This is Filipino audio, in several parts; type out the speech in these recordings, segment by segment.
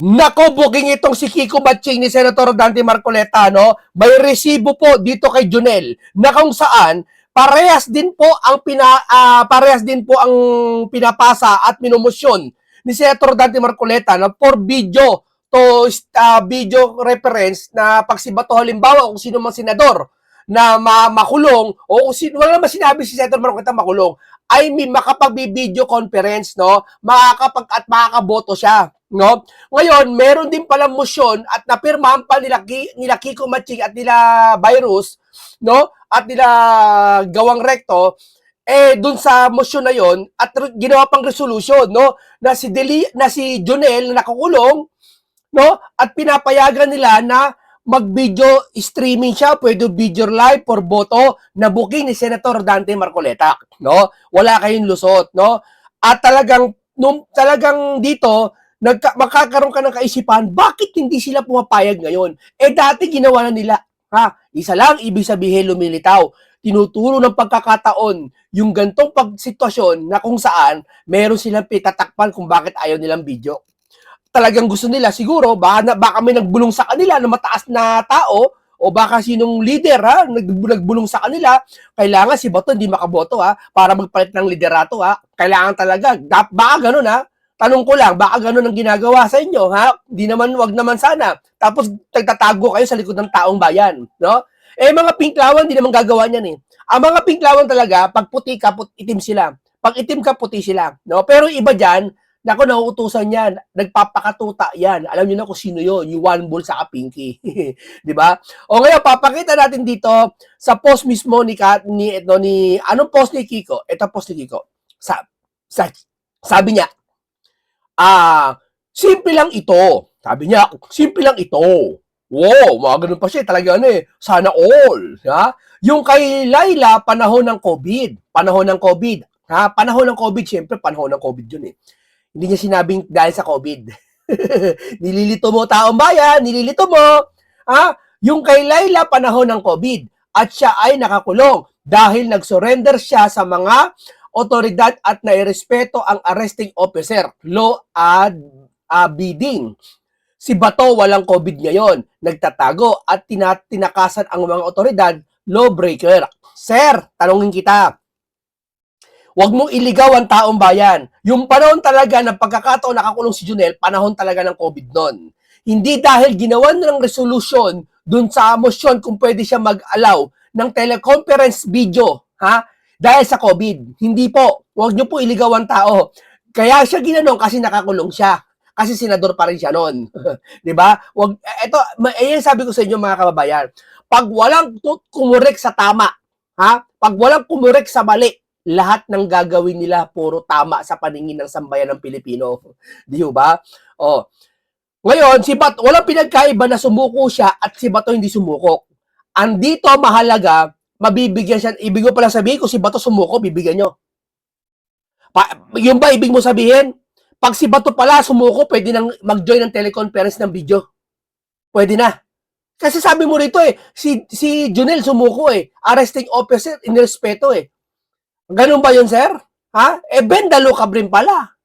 Nako, booking itong si Kiko Batching ni Senator Dante Marcoleta, no? May resibo po dito kay Junel na kung saan parehas din po ang pinapasa at minumosyon ni Senator Dante Marcoleta na for video to video reference na pagsibato halimbawa kung sino mang senador na makulong o kung sino, wala naman sinabi si Senator Marcoleta makulong, I mean makapag-video conference, no? Makakaboto siya, no? Ngayon, meron din palang motion at napirmahan pa nila Kiko Matching at nila Virus, no? At nila Gawang Recto, dun sa motion na yon at ginawa pang resolution, no? Na si Jonel na nakakulong, no? At pinapayagan nila na mag-video streaming siya, pwede video live for boto na booking ni Senator Dante Marcoleta, no? Wala kayong lusot, no? At talagang dito makakaroon ka ng kaisipan, bakit hindi sila pumapayag ngayon? Dati ginawa na nila, ha? Isa lang ibig sabihin lumilitaw. Tinuturo ng pagkakataon yung gantong pagsitwasyon na kung saan meron silang pitatakpan kung bakit ayaw nilang video. Talagang gusto nila siguro baka may nagbulong sa kanila na mataas na tao o baka sinong leader ha nagbulong sa kanila, kailangan si Bato hindi makaboto ha para magpalit ng liderato ha. Kailangan talaga baka ganoon ha. Tanong ko lang, baka ganoon ang ginagawa sa inyo ha? Di naman, wag naman sana. Tapos nagtatago kayo sa likod ng taong bayan, no? Mga pinklawan di naman gagawa niyan eh. Ang mga pinklawan talaga pag puti ka itim sila. Pag itim ka puti sila, no? Pero iba diyan, nako, nauutusan yan, nagpapakatuta yan. Alam niyo na kung sino yon, yung one bull sa Pinky. Di ba? O ngayon, papakita natin dito sa post mismo ni anong post ni Kiko? Ito post ni Kiko. Sabi niya, simple lang ito. Sabi niya, simple lang ito. Wow, mga ganun pa siya. Talaga sana all. Ha? Yung kay Laila, panahon ng COVID. Panahon ng COVID. Ha? Panahon ng COVID, siyempre, panahon ng COVID yun eh. Hindi niya sinabing dahil sa COVID. Nililito mo taong bayan, nililito mo. Ha? Yung kay Laila, panahon ng COVID. At siya ay nakakulong dahil nag-surrender siya sa mga otoridad at nairespeto ang arresting officer. Law bidding. Si Bato walang COVID ngayon. Nagtatago at tinakasan ang mga otoridad. Lawbreaker. Sir, tanungin kita. Huwag mong iligaw ang taong bayan. Yung panahon talaga ng pagkakataon nakakulong si Junel, panahon talaga ng COVID noon. Hindi dahil ginawan ng resolution dun sa motion kung pwede siya mag-allow ng teleconference video, ha? Dahil sa COVID. Hindi po. Huwag niyo po iligaw ang tao. Kaya siya ginanong kasi nakakulong siya. Kasi senador pa rin siya noon. 'Di ba? Yan sabi ko sa inyo mga kababayan. Pag walang kumurek sa tama, ha? Pag walang kumurek sa mali, lahat ng gagawin nila puro tama sa paningin ng sambayan ng Pilipino. Di ba? Ngayon, si Bato, walang pinagkaiba na sumuko siya at si Bato hindi sumuko. Andito mahalaga, mabibigyan siya. Ibig mo pala sabihin, kung si Bato sumuko, bibigyan nyo. Yung ba ibig mo sabihin? Pag si Bato pala sumuko, pwede nang mag-join ng teleconference ng video. Pwede na. Kasi sabi mo rito si Junel sumuko arresting officer, inirespeto Ganun ba yun, sir? Ha? Bendalo ka rin pala.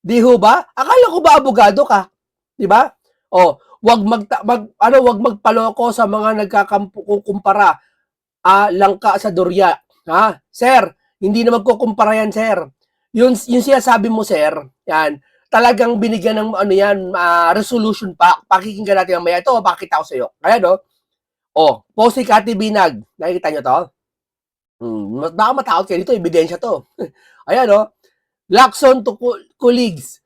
Di ho ba? Akala ko ba abogado ka? Di ba? Wag magpaloko sa mga nagkakumpara langka sa Doria. Ha? Sir, hindi na magkukumpara yan, sir. Yung sinasabi mo, sir, yan, talagang binigyan ng resolution pa. Pakikinggan natin mamaya. Ito, pakita ko sa iyo. Kaya post ni Cathy Binag. Nakikita nyo to? Baka matakot kayo dito, ebidensya to. Ayan Lacson to colleagues.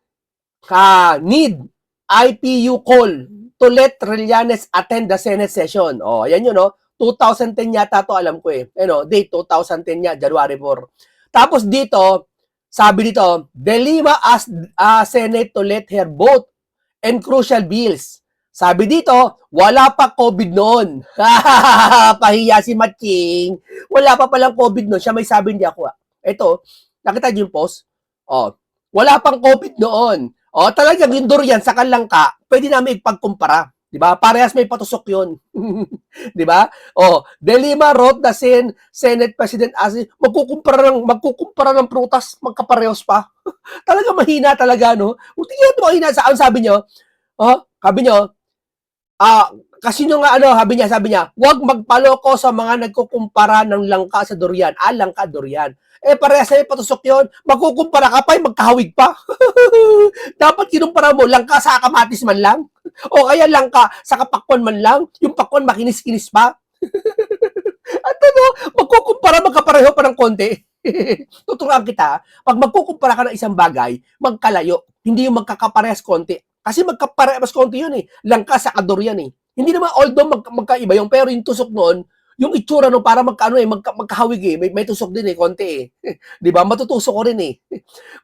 Need IPU call to let Trillanes attend the Senate session. Ayan yun 2010 yata to, alam ko date 2010 niya, January 4. Tapos dito, sabi dito, De Lima asked Senate to let her vote and crucial bills. Sabi dito, wala pa COVID noon. Pahiya si Matching. Wala pa palang COVID noon. Siya may sabi niya ako. Ito, nakita niyo yung post? Wala pang COVID noon. Talagang yung Dorian sa Kalangka, pwede namin ipagkumpara. Diba? Parehas may patusok yun. Diba? De Lima wrote the Senate President as magkukumpara ng prutas, magkaparehos pa. Talaga mahina talaga, no? Tingnan mo mahina. Saan sabi niyo? Sabi niyo, kasi nung ano, sabi niya, huwag magpaloko sa mga nagkukumpara ng langka sa durian. Langka, durian. Parehas sa'yo patusok yun. Magkukumpara ka pa, magkahawig pa. Dapat kinumpara mo, langka sa kamatis man lang. O kaya langka sa kapakwan man lang. Yung pakwan makinis-kinis pa. At magkukumpara, magkapareho pa ng konti. Tuturuan kita, pag magkukumpara ka ng isang bagay, magkalayo. Hindi yung magkakaparehas konti. Kasi magkaparehas konti yun Langka sa durian Hindi naman although magkaiba yung pero yung tusok noon, yung itsura no para magkahawig may tusok din konti 'Di ba? Matutusok ko rin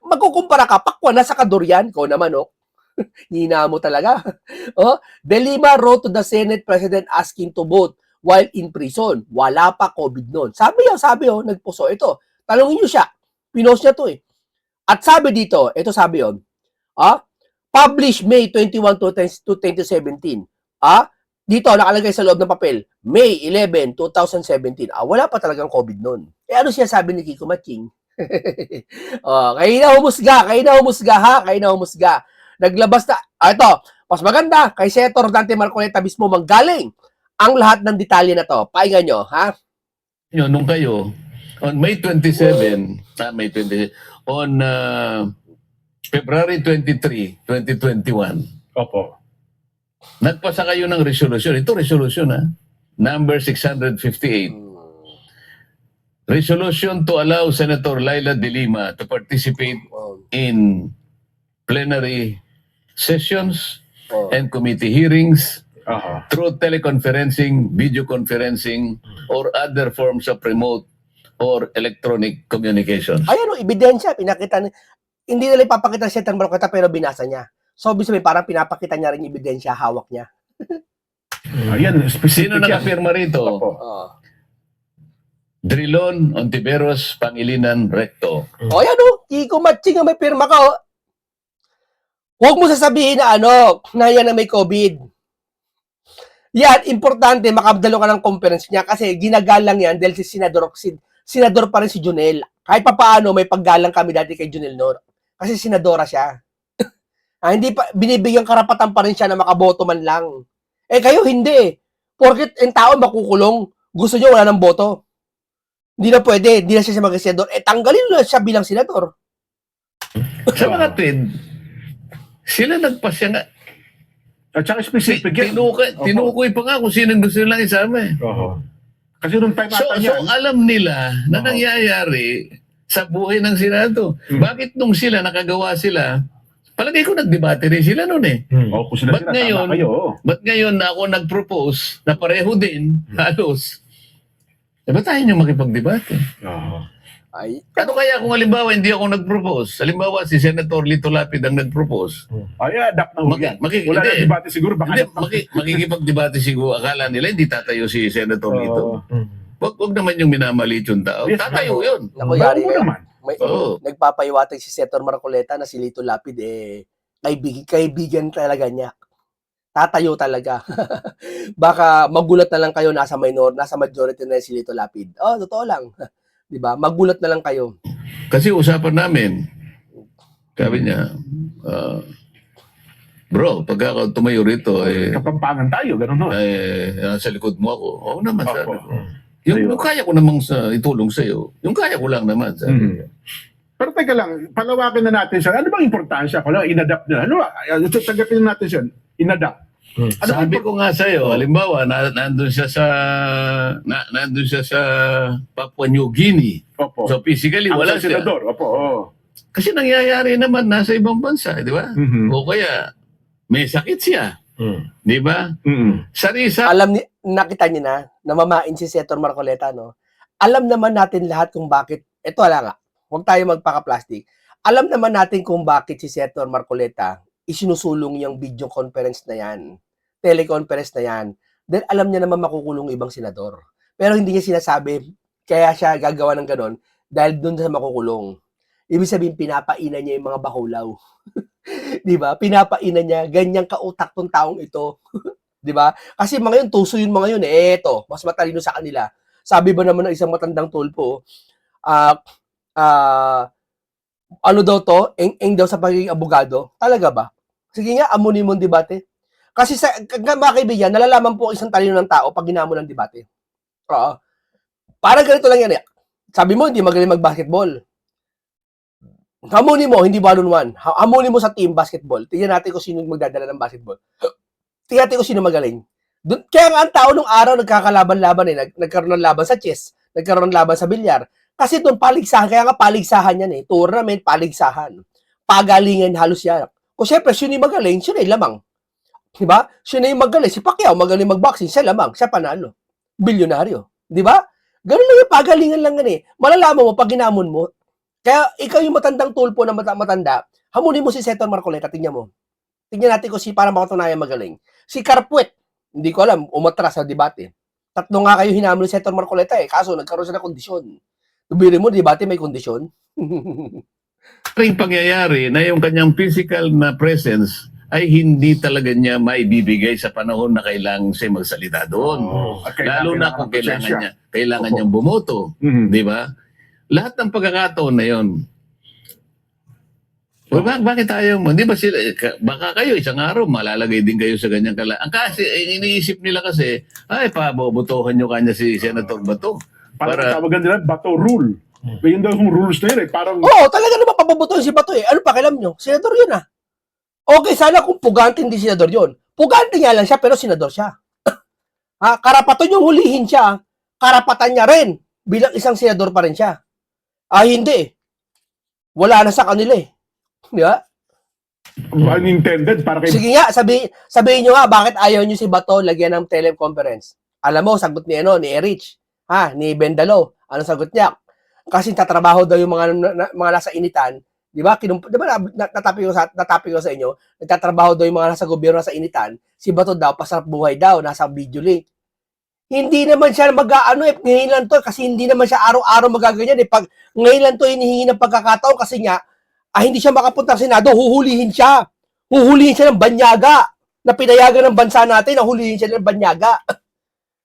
Magkukumpara ka pakwan na sa durian ko naman Hina mo talaga. De Lima wrote to the Senate President asking to vote while in prison. Wala pa COVID noon. Sabi nagpuso ito. Tanungin niyo siya. Pinost niya to At sabi dito, ito sabi published May 21 to 2017. Dito nakalagay sa loob ng papel, May 11, 2017. Wala pa talagang COVID noon. Ano siya sabi ni Kiko Matching? Kayo na humusga. Naglabas na, ito, mas maganda, kay Senator Dante Marcoleta mismo manggaling ang lahat ng detalye na to. Pahingan nyo, ha? Nung kayo, on May 27, on February 23, 2021, Opo. nagpasa kayo ng resolution. Ito resolution number 658. Resolution to allow Senator Laila De Lima to participate in plenary sessions and committee hearings through teleconferencing, video conferencing, or other forms of remote or electronic communications. Ebidensya, pinakita hindi nila ipapakita siya ng Marcoleta pero binasa niya. So, ibig sabihin, parang pinapakita niya rin yung ebidensya, hawak niya. Ayan, Sino nakapirma rito? Drilon, Ontiveros, Pangilinan, Recto. Ayan Kiko Matching ang may pirma ka Huwag mo sasabihin na na yan na may COVID. Yan, importante, makabdalo ka ng conference niya kasi ginagalang yan dahil si Senador pa rin si Junel. Kahit pa paano, may paggalang kami dati kay Junel Nor. Kasi senadora siya. Hindi pa, binibigyan karapatan pa rin siya na makaboto man lang. Kayo hindi Porket ang tao makukulong, gusto nyo wala ng boto. Hindi na pwede, hindi na siya mag-senador. Tanggalin na siya bilang senador. Sa mga tweet, sila nagpasya nga. At saka specific yan. Tinukoy pa nga kung sino gusto nilang isama Kasi nung time So alam nila na nangyayari sa buhay ng Senado. Bakit nung sila, nakagawa sila, palagay ko nagdebate rin sila noon kung sila Ba't ngayon na ako nag-propose na pareho din, halos, ba't tayo nyo makipagdebate? Ano kaya kung halimbawa hindi ako nag-propose? Halimbawa si Senator Lito Lapid ang nag-propose. Adapt na yan. Wala na debate siguro. Makikipagdebate siguro. Akala nila hindi tatayo si Senator Lito. Wag naman yung minamalit yung tao. Tatayo yun. Yari naman. Nagpapahiwatig si Senator Marcoleta na si Lito Lapid kaibigan talaga niya. Tatayo talaga. Baka magulat na lang kayo nasa majority na si Lito Lapid. Totoo lang. 'Di ba? Magulat na lang kayo. Kasi usapan namin. Sabi niya, bro, pag ako tumayo rito, kapampangan tayo, gano'n sa likod mo ako. Oo naman, sabi ko. Yung kaya ko namang itulong sa'yo, yung kaya ko lang naman, sabi ko. Pero teka lang, palawakin na natin siya. Ano bang importansya? Kung in-adapt na. Tanggapin natin siya. In-adapt. Sabi ko nga sa'yo, halimbawa, nandun siya sa Papua New Guinea. Opo. So physically, wala siya. Senador. Kasi nangyayari naman nasa ibang bansa, di ba? O kaya, may sakit siya. Di ba? Sarisa. Nakita niyo na, namamain si Senator Marcoleta, no? Alam naman natin lahat kung bakit, ito nga, huwag tayo magpaka-plastic. Alam naman natin kung bakit si Senator Marcoleta isinusulong yung video conference na yan, teleconference na yan, dahil alam niya naman makukulong ibang senador. Pero hindi niya sinasabi, kaya siya gagawa ng ganon, dahil doon sa makukulong. Ibig sabihin, pinapainan niya yung mga bakulaw. Di ba? Pinapainan niya, ganyang kautak tong taong ito. Di ba? Kasi mga yun, tuso yun mga yun. Eto, mas matalino sa kanila. Sabi ba naman ng isang matandang tulpo, ano daw to? Eng daw sa pagiging abogado? Talaga ba? Sige nga, amunin mo ang debate. Kasi mga kaibigan, nalalaman po ang isang talino ng tao pag ginamon ng debate. Oo. Parang ganito lang yan eh. Sabi mo, hindi magaling mag-basketball. Hamunin mo, hindi 1-on-1. Hamunin mo sa team basketball. Tingnan natin kung sino magdadala ng basketball. Tingnan natin kung sino magaling. Kaya nga ang tao nung araw nagkakalaban-laban eh. Nagkaroon ng laban sa chess. Nagkaroon ng laban sa bilyar. Kasi doon paligsahan. Kaya nga paligsahan yan eh. Tournament, paligsahan. Pagalingan halos yan. Kung syempre, sino yung magaling, sino yung lamang. Diba? Sino yung magaling? Si Pacquiao, magaling mag-boxing. Siya lamang. Siya panalo. Bilyonaryo. Diba? Ganun lang yung pagalingan lang yan eh. Malalaman mo pag ginamon mo. Kaya ikaw yung matandang tulpo na matanda, hamunin mo si Senator Marcoleta, tingnan mo. Tingnan natin kung para makatunayan magaling. Si Carpuet, hindi ko alam, umatras sa debate. Tatlo nga kayo hinamon ni Senator Marcoleta eh, kaso nagkaroon siya ng kondisyon. Tubiri mo, debate may kondisyon. Ring pangyayari na yung kanyang physical na presence ay hindi talaga niya maibibigay sa panahon na kailangan siya magsalita doon. At Lalo na kung kailangan kailangan niyang bumoto. Di ba? Lahat ng pagkakataon na yon. Bakit ayaw mo? Di ba sila, baka kayo isang araw malalagay din kayo sa ganyang Ang kasi, iniisip nila kasi, ay, pabobotohan nyo kanya si Senator Bato. Para tawagan nila, Bato rule. Yun daw yung rules na yun eh. Parang... Oo, talaga naman papabotohan si Bato eh. Ano pa, kailam nyo? Senador yun ah. Okay, sana kung pugante hindi senador yun. Pugante nga lang siya, pero senador siya. Karapatan yung hulihin siya. Karapatan niya rin. Bilang isang senador pa rin siya. Hindi. Wala na sa kanila eh. Di ba? Unintended para kay... Sige nga, sabihin nyo nga, bakit ayaw nyo si Bato lagyan ng teleconference? Alam mo, sagot ni Erich, ni Bendalo. Ano sagot niya? Kasi tatrabaho daw yung mga nasa initan. Di ba? Di ba natapik ko sa inyo? Nagtatrabaho daw yung mga nasa gobyerno nasa initan. Si Bato daw, pasarap buhay daw, nasa video link. Hindi naman siya ngayon lang to, kasi hindi naman siya araw-araw magaganyan eh. Pag ngayon lang to hinihingi ng pagkakataon kasi nga, hindi siya makapunta sa Senado, huhulihin siya. Huhulihin siya ng banyaga. Na pinayagan ng bansa natin, huhulihin siya ng banyaga.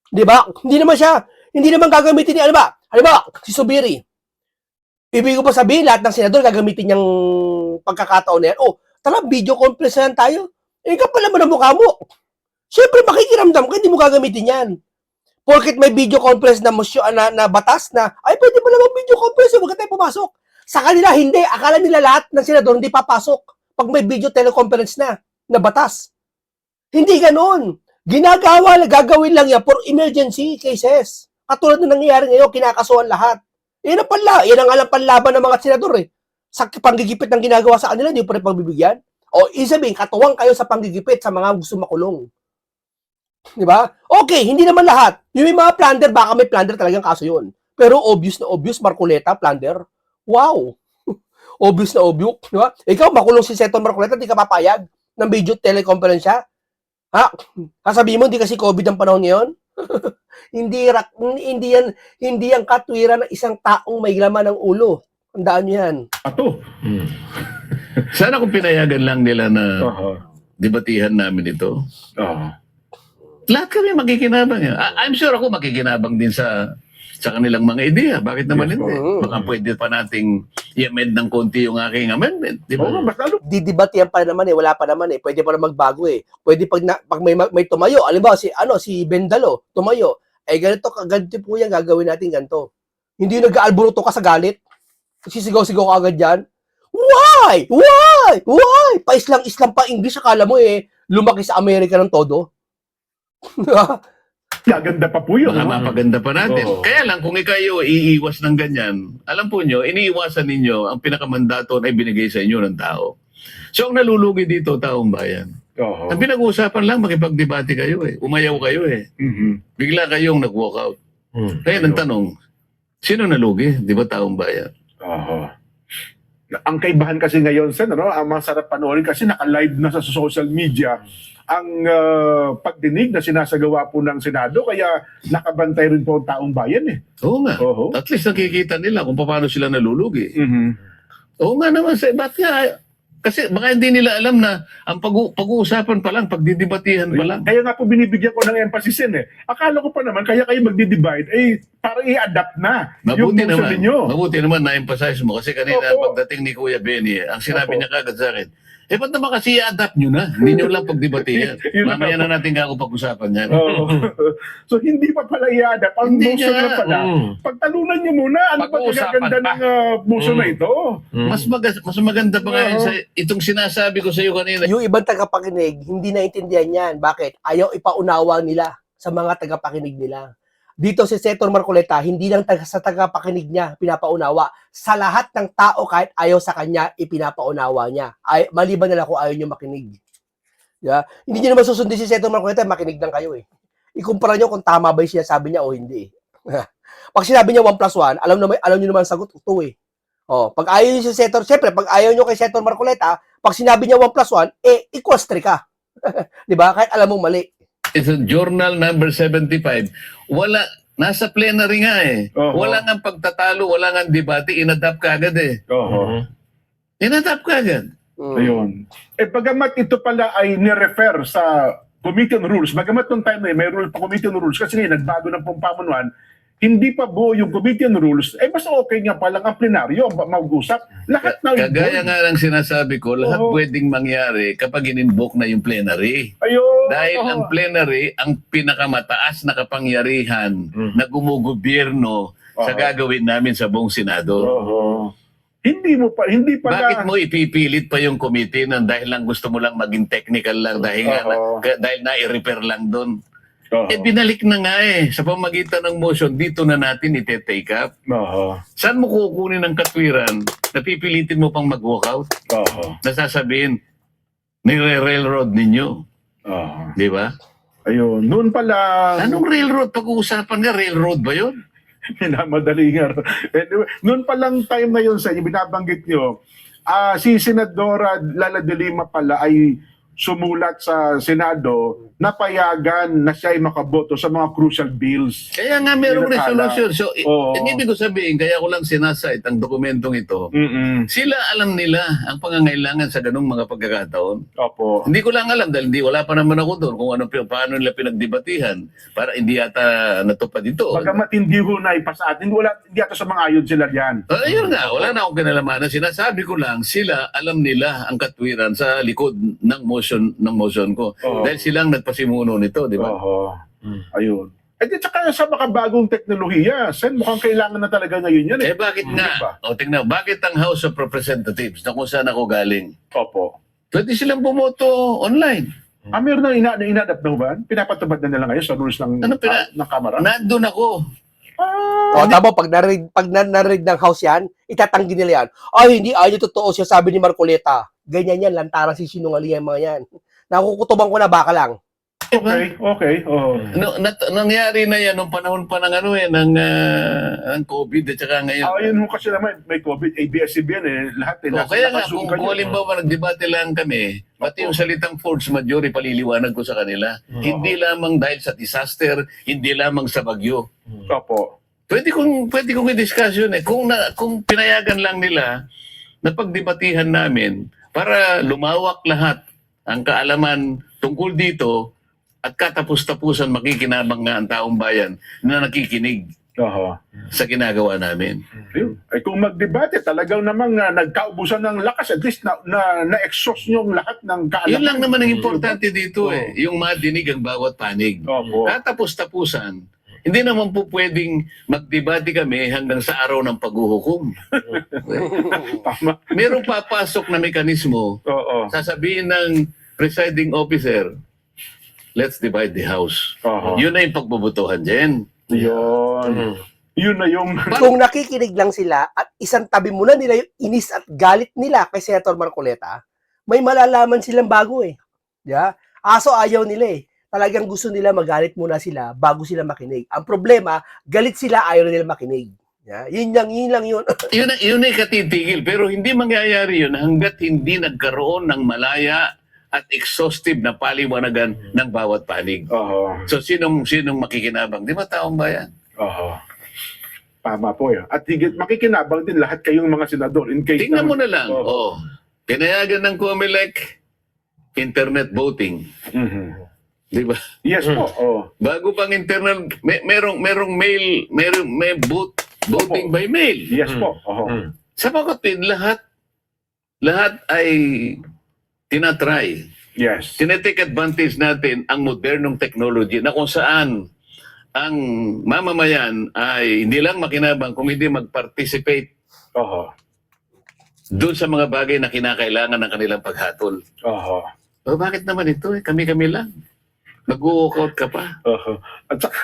Di ba? Hindi naman gagamitin ni, si Subiri. Ibig ko ba sabihin, lahat ng senador gagamitin niyang pagkakataon na yan. Tara, video conference na tayo. Kapal naman ang mukha mo. Siyempre, makikiramdam ka, hindi mo gagamitin yan. Porket may video conference na batas na, pwede mo naman video conference, huwag tayo pumasok. Sa kanila, hindi. Akala nila lahat ng senador hindi papasok pag may video teleconference na batas. Hindi ganon. Gagawin lang yan for emergency cases. Katulad na nangyayari ngayon, kinakasuhan lahat. Yan ang alam panlaban ng mga senador eh. Sa panggigipit ng ginagawa sa kanila, hindi pa rin pagbibigyan. Isabihin, katuwang kayo sa panggigipit sa mga gusto makulong. Di ba? Okay, hindi naman lahat. Yung mga plunder, baka may plunder talagang kaso yun. Pero obvious na obvious, Marcoleta, plunder. Wow! Obvious na obvious. Di ba? Ikaw, makulong si Senator Marcoleta, di ka papayag ng video teleconference siya? Sasabihin mo, hindi kasi COVID ang panahon ngayon? hindi yan katwiran ng isang taong may laman ng ulo. Tandaan nyo yan. Bato. Sana kung pinayagan lang nila na debatihan namin ito. Lahat kami makikinabang. I'm sure ako makikinabang din sa kanilang mga ideya. Bakit naman hindi? Baka pwede pa nating i-amend ng konti yung aking amendment. Di ba? Didebatihan pa naman eh. Wala pa naman eh. Pwede pa na magbago eh. Pwede pag may tumayo. Alam ba, si Bendalo, tumayo. Ganito po yan, gagawin natin ganito. Hindi nag-aalburuto ka sa galit. Sisigaw-sigaw ka agad dyan. Why? Pa-Islam pa English. Akala mo eh, lumaki sa Amerika ng todo. Gaganda pa po yun. Mapaganda pa natin. Kaya lang, kung ikaw iiwas ng ganyan, alam po nyo, iniiwasan ninyo, ang pinakamandato ay binigay sa inyo ng tao. So, ang nalulugi dito, taong bayan. Ang pinag-uusapan lang, makipagdebate kayo eh. Umayaw kayo eh. Bigla kayong nag-walk out. Kaya ang tanong, sino nalugi? Di ba taong bayan? Ang kaibahan kasi ngayon, Sen, ang masarap panoorin kasi naka-live na sa social media ang pagdinig na sinasagawa po ng Senado, kaya nakabantay rin po ang taong bayan eh. Oo nga. At least nakikita nila kung paano sila nalulugi. Oo nga naman, ba't nga? Kasi baka hindi nila alam na ang pag-uusapan pa lang, pagdidebatihan pa lang. Kaya nga po binibigyan ko ng emphasis yan eh. Akala ko pa naman, kaya kayo magdi-divide, parang i-adapt na yung motion ninyo. Mabuti naman na-emphasize mo. Kasi kanina pagdating ni Kuya Benny, ang sinabi niya kagad sa akin, ba't naman kasi i-adapt nyo na? Hindi nyo lang pagdebatihan. Yun Mamaya na. na natin ako pag-usapan yan. Oo. So hindi pa pala i-adapt. Ang Hindi motion nga. na pala. Pagtalunan nyo muna, ano ba Pag-uusapan kagaganda pa. ng motion na ito? Mas maganda pa ngayon sa itong sinasabi ko sa iyo kanina. Yung ibang tagapakinig, hindi naintindihan yan. Bakit? Ayaw ipaunawa nila sa mga tagapakinig nila. Dito si Senator Marcoleta, hindi lang sa tagapakinig niya pinapaunawa. Sa lahat ng tao, kahit ayaw sa kanya, ipinapaunawa niya. Maliban na lang kung ayaw niyo makinig. Yeah? Hindi niyo naman susundin si Senator Marcoleta, makinig lang kayo eh. Ikumpara niyo kung tama ba yung sinasabi niya o hindi. Pag sinabi niya 1+1, alam niyo naman ang sagot, 2 eh. Oh, pag ayaw niyo si Senator, siyempre, pag ayaw niyo kay Senator Marcoleta, pag sinabi niya 1+1, equals 3 ka. Di ba? Kahit alam mong mali. It's a journal number 75. Wala, nasa plenary nga eh. Wala nga pagtatalo, wala nga debate, inadapt ka agad eh. Inadapt ka agad. Ayun. Bagamat ito pala ay nirefer sa Committee on Rules, bagamat nung time na yun, may rule pa Committee on Rules, kasi ngayon, nagbago ng pamunuan, hindi pa buo yung Committee on Rules, mas okay nga palang ang plenaryo, mag-usap. Lahat na Kagaya nga lang sinasabi ko, lahat pwedeng mangyari kapag in-invoke na yung plenary. Ayun. Dahil ang plenary, ang pinakamataas na kapangyarihan na gumugobyerno sa gagawin namin sa buong Senado. Hindi Bakit mo ipipilit pa yung committee nang dahil lang gusto mo lang maging technical lang dahil dahil na-i-repair lang doon? Binalik na nga eh. Sa pamagitan ng motion, dito na natin ite-take up. Saan mo kukunin ang katwiran? Napipilitin mo pang mag-walkout? Nasasabihin, nire-railroad ninyo. Di ba? Ayun. Noon pala... Anong railroad? Pag-uusapan nga, railroad ba yun? Minamadali nga. Anyway, noon palang time na yun sa inyo, binabanggit nyo, si Senadora Lala de Lima pala ay sumulat sa Senado na payagan na siya ay makaboto sa mga crucial bills. Kaya nga merong resolution. So, Oo. ang ibig ko sabihin, kaya ko lang sinasite ang dokumentong ito. Sila alam nila ang pangangailangan sa ganung mga pagkakataon. Opo. Hindi ko lang alam dahil wala pa naman ako doon kung paano nila pinagdebatihan para hindi yata natupad ito. Bagamat hindi ho na ipasa atin, hindi ata sa mga ayon sila yan. Ayun nga, wala na akong kinalamanan. Sinasabi ko lang, sila alam nila ang katwiran sa likod ng motion ko. Dahil silang nagpasimuno nito, di ba? Ayun. At saka sa makabagong teknolohiya, Sen, mukhang kailangan na talaga ngayon yan. Bakit nga? Diba? Tingnan, bakit ang House of Representatives na kung saan ako galing? Opo. Pwede silang bumoto online. Meron na inadapt na ba? Pinapatubad na nila ngayon sa rules ng, ng Kamara? Nandun ako. Tama, pag narinig ng House yan, itatanggi nila yan. Ay, hindi, totoo siya sabi ni Marcoleta. Ganyan yan, lantaran si sinungaling yung mga yan. Nakukutuban ko na, baka lang. Okay. Nangyari na yan nung panahon pa ng COVID at saka ngayon. Yun mo kasi naman, may COVID, ABS-CBN lahat kaya nga, kung halimbawa nagdebate lang kami, pati yung salitang force majeure, paliliwanag ko sa kanila. Hindi lamang dahil sa disaster, hindi lamang sa bagyo. Opo. Pwede kong i-discuss yun eh. Kung pinayagan lang nila na pagdebatihan namin para lumawak lahat ang kaalaman tungkol dito at katapos-tapusan makikinabang nga ang taong bayan na nakikinig sa ginagawa namin. Ay kung magdebate, talagang namang nagkaubusan ng lakas, at least na-exhaust nyo lahat ng kaalaman. Yun lang naman ang importante dito eh. Yung madinig ang bawat panig. Katapos-tapusan, hindi naman po pwedeng magdebate kami hanggang sa araw ng paghuhukom. Tama. Merong papasok na mekanismo, sasabihin ng presiding officer, let's divide the house. Yun na yung pagbubutuhan dyan. Yun na yung... Kung nakikinig lang sila at isang tabi muna nila yung inis at galit nila kay Senator Marcoleta, may malalaman silang bago eh. Yeah? Aso ayaw nila eh. Talagang gusto nila magalit muna sila bago sila makinig. Ang problema, galit sila, ayaw nila makinig. Yeah? Yun lang yun. Yun ay katitigil. Pero hindi mangyayari yun hanggat hindi nagkaroon ng malaya at exhaustive na paliwanagan ng bawat panig. So sinong makikinabang? Di ba taong bayan? Tama po yan. At higit makikinabang din lahat kayong mga senador in case... Tingnan mo na lang. Pinayagan ng COMELEC, internet voting. Di ba? Yes po. Bago pang internal, merong mail, may voting by mail. Yes po. Sa pagkatin, lahat ay tinatry. Yes. Tinetake advantage natin ang modernong technology na kung saan ang mamamayan ay hindi lang makinabang kung hindi mag-participate Oho. doon sa mga bagay na kinakailangan ng kanilang paghatol. Oho. O bakit naman ito? Kami-kami lang. Mag-walkout ka pa. Oho. At saka,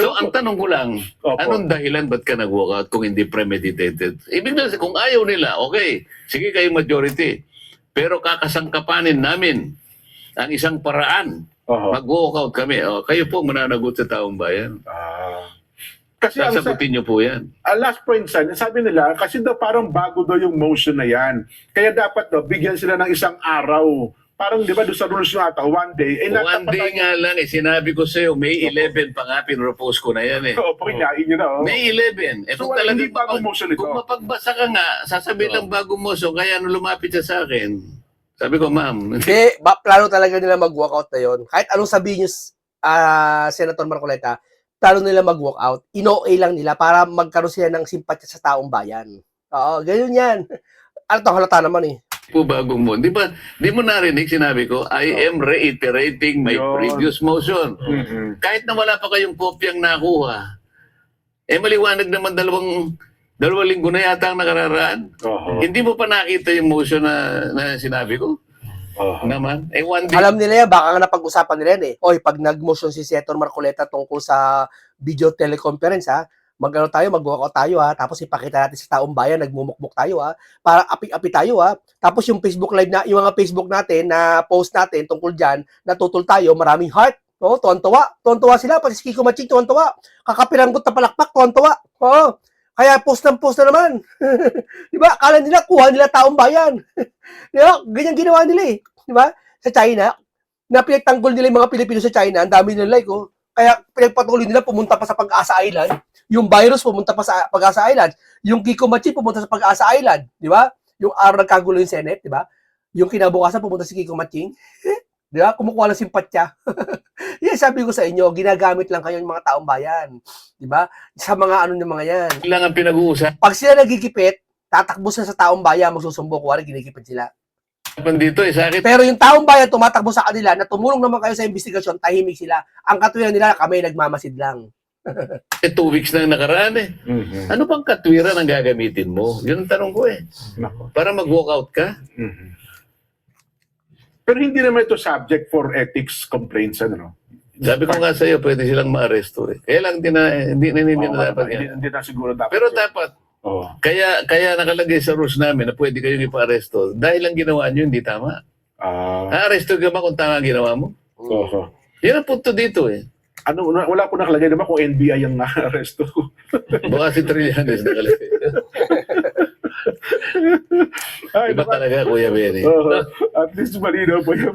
So ang tanong ko lang, Opo. anong dahilan ba't ka nag-walkout kung hindi premeditated? Ibig na kung ayaw nila, okay, sige kayo majority. Pero kakasangkapanin namin ang isang paraan. Oho. Mag-walkout kami. O, kayo po mananagot sa taong bayan. Kasi ang Sasagutin niyo po yan. last point, sabi nila, kasi daw parang bago daw yung motion na yan. Kaya dapat daw, bigyan sila ng isang araw. Parang, di ba, doon sa rules na ata, one day. One day nga lang, sinabi ko sa'yo, May 11 pa nga, pinropose ko na yan eh. Opo, kinain nyo na. Oh. May 11. So, hindi bagong motion ito. Kung mapagbasa ka nga, sasabihin lang bagong motion, kaya ano lumapit siya sa akin. Sabi ko, ma'am. Hindi, plano talaga nila mag-walkout na yun. Kahit anong sabihin nyo, Senator Marcoleta, plano nila mag-walkout. Ino-A lang nila para magkaroon sila ng simpatya sa taong bayan. Oo, ganyan yan. Ano to, halata naman eh. Po bagong mo. Di mo narinig, sinabi ko, I am reiterating my Yun. previous motion. Mhm. Kahit na wala pa kayong kopyang nakuha, maliwanag naman dalawang linggo na yata ang nakararaan. Oho. Hindi mo pa nakita yung motion na sinabi ko? Oho. Naman. One day. Alam nila yan, baka nga napag-usapan nila yan eh. Oy, pag nag-motion si Senator Marcoleta tungkol sa video teleconference ha, mag-walkout tayo ha, tapos ipakita natin sa taong bayan, nagmumukmuk tayo ha, para api-api tayo ha. Tapos yung Facebook live na, yung mga Facebook natin na post natin tungkol dyan, natutol tayo, maraming heart. Oo, tuwan-tuwa sila, pati si Kiko Maching, tuwan-tuwa. Kakapiranggot na palakpak, tuwan-tuwa. Oo. Kaya post na naman. Di ba? Akala nila, kuha nila taong bayan. Di ba? Ganyan ginawa nila eh. Di ba? Sa China, na pinagtanggol nila yung mga Pilipino sa China, ang dami nila like, oh. Kaya pinagpatuloy nila, pumunta pa sa Pag-asa Island. Yung virus pumunta pa sa Pag-asa Island. Yung Kiko Maching pumunta sa Pag-asa Island. Di ba? Yung araw nagkagulo yung Senate, di ba? Yung kinabukasan pumunta si Kiko Maching. Di ba? Kumukuha ng simpatya. Yan, sabi ko sa inyo, ginagamit lang kayo yung mga taong bayan. Di ba? Sa mga ano ng mga yan. Lang ang pinag-uusap. Pag sila nagigipit, tatakbo sila sa taong bayan, magsusumbong, kuwari ginigipit sila. Dito sa akin, Pero yung taong bayan tumatakbo sa kanila na tumulong naman kayo sa investigasyon, tahimik sila. Ang katwiran nila, kami nagmamasid lang. 2 weeks na nakaraan eh. Mhm. Ano bang katwiran ang gagamitin mo? Yun ang tanong ko eh. Nako. Para mag-walkout ka? Mhm. Pero hindi naman ito subject for ethics complaints, ano? Sabi ko nga sa'yo, pwede silang ma-aresto eh. Kaya lang hindi na dapat yan. Hindi na siguro dapat. Pero dapat, Oh. kaya nakalagay sa rules namin na pwede kayong ipa-aresto dahil ang ginawa nyo hindi tama. Na-aresto ka ba kung tama ang ginawa mo? Oho. Yan ang punto dito eh. Ano, wala po nakalagay naman kung NBI ang na-arresto. Baka si Trillanes nakalagay. Ay, Iba talaga, Kuya Benny. At least malinaw po yung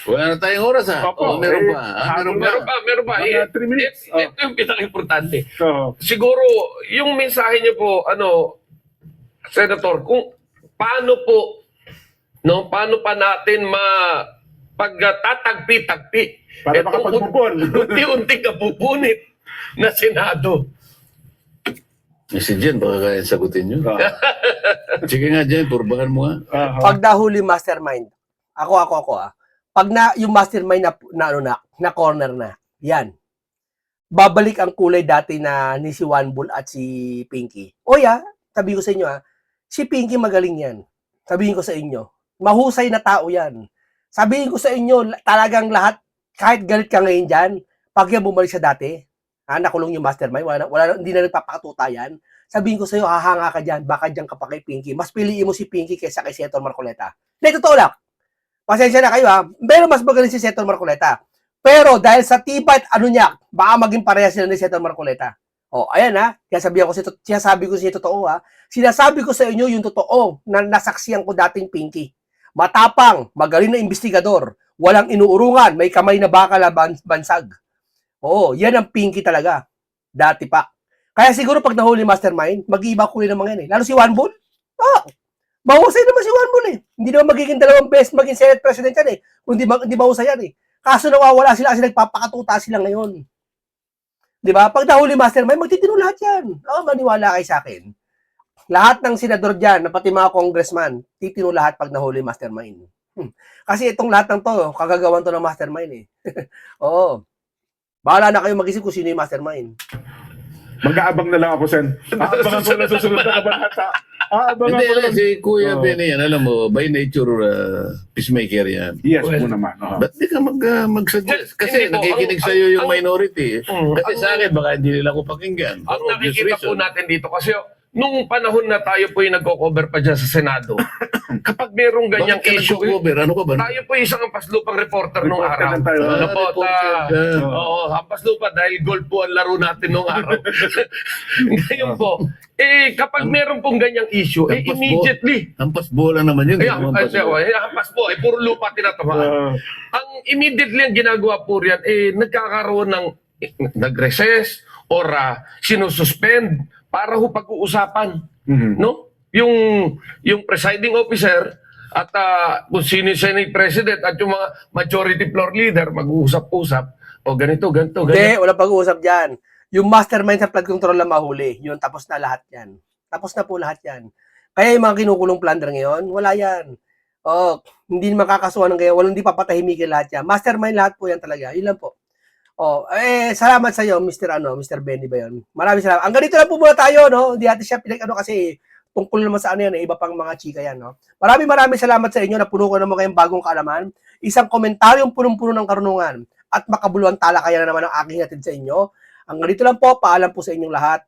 Wala na tayong oras ha. Opo, O, meron eh, pa. Meron pa. Meron ba? Mga 3 minutes. Ito yung pinaka-importante. Oo. Siguro, yung mensahe niyo po, Senator, kung paano po, paano pa natin pagtatagpi-tagpi Para makapag-move unti-unting kapupunit na Senado. Si Jen, baka kaya sagutin nyo. Sige nga, Jen, purbahan mo nga. Pag nahuli mastermind, ako pag yung mastermind na corner na, yan, babalik ang kulay dati na ni si Juan Bull at si Pinky. O sabi ko sa inyo si Pinky magaling yan. Sabihin ko sa inyo, mahusay na tao yan. Sabihin ko sa inyo, talagang lahat, kahit galit ka ngayon dyan, pag yan bumalik sa dati, nakulong yung mastermind, hindi na nagpapakatuta yan, sabihin ko sa'yo, hahanga ka dyan, baka dyan ka pa kay Pinky. Mas piliin mo si Pinky kaysa kay Senator Marcoleta. Na totoo lang. Pasensya na kayo pero mas magaling si Senator Marcoleta. Pero dahil sa tibay at niya, baka maging pareha sila ni Senator Marcoleta. Ayan kaya sinasabi ko siya totoo Sinasabi ko sa inyo yung totoo na nasaksiyan ko dating Pinky. Matapang, magaling na investigador, walang inuurungan, may kamay na bakal bansag. Yan ang Pinky talaga. Dati pa. Kaya siguro pag nahuli mastermind, mag-iiba ko rin naman yan Lalo si Juan Bull. Mahusay naman si Juan Bull Hindi naman magiging 2 beses maging Senate President yan Hindi mahusay yan Kaso nawawala sila kasi nagpapakatuta sila ngayon. Di ba? Pag nahuli mastermind, magtitino lahat yan. Maniwala kayo sa akin. lahat ng senador dyan, na pati mga congressman, titino lahat pag nahuli mastermind. Kasi itong lahat ng to, kagagawan to ng mastermind eh. Oo. Bahala na kayo mag-isip kung sino yung mastermind. Mag-aabang na lang ako, Sen. Aabangan ko na susunod na kabanata. Aabangan Hindi, ko na. si Kuya Oo. Benny yan, alam mo, by nature, peacemaker yan. Yes po naman. Ba't di ka mag-suggest? Kasi Hindi po, nakikinig ang- sa'yo yung ang- minority. Kasi sa akin, baka hindi nila ako pakinggan. Ang For obvious nakikita po reason. natin dito kasi nung panahon na tayo po yung nagko-cover pa dyan sa Senado, kapag merong ganyang Bakit ka issue, nagko-cover? Ano ka ba? tayo po isang ampaslupang reporter nung Reporter araw. lang tayo. Ano po, reporter ka. oo, hampaslupa dahil gold po ang laro natin nung araw. Ngayon po, kapag meron pong ganyang issue, Hampas po. immediately, Hampas bola naman yun. ay, Hampas bola. hampas po, puro lupa tinatamaan. Ang immediately ang ginagawa po riyan, nagkakaroon ng nag-recess or sinususpend para ho pag-uusapan. No? Yung presiding officer at kung sino yung Senate President at yung mga majority floor leader mag-uusap-usap o ganito. Hindi, wala pag-uusap dyan. Yung mastermind sa flood control na mahuli, yun, tapos na lahat yan. Tapos na po lahat yan. Kaya yung mga kinukulong plunder ngayon, wala yan. Oh, hindi makakasuhan ng kaya, walang di papatahimikin lahat yan. Mastermind lahat po yan talaga. Yun lang po. Oh, salamat sa iyo, Mr. Benny ba yun? Maraming salamat. Ang ganito lang po muna tayo, no? Hindi natin siya kasi tungkol naman sa ano yan, iba pang mga chika yan, no? Maraming salamat sa inyo na puno ko naman kayong bagong kaalaman. Isang komentaryong punong-puno ng karunungan at makabuluhan talakayan na naman ang aking hatid sa inyo. Ang ganito lang po, paalam po sa inyong lahat.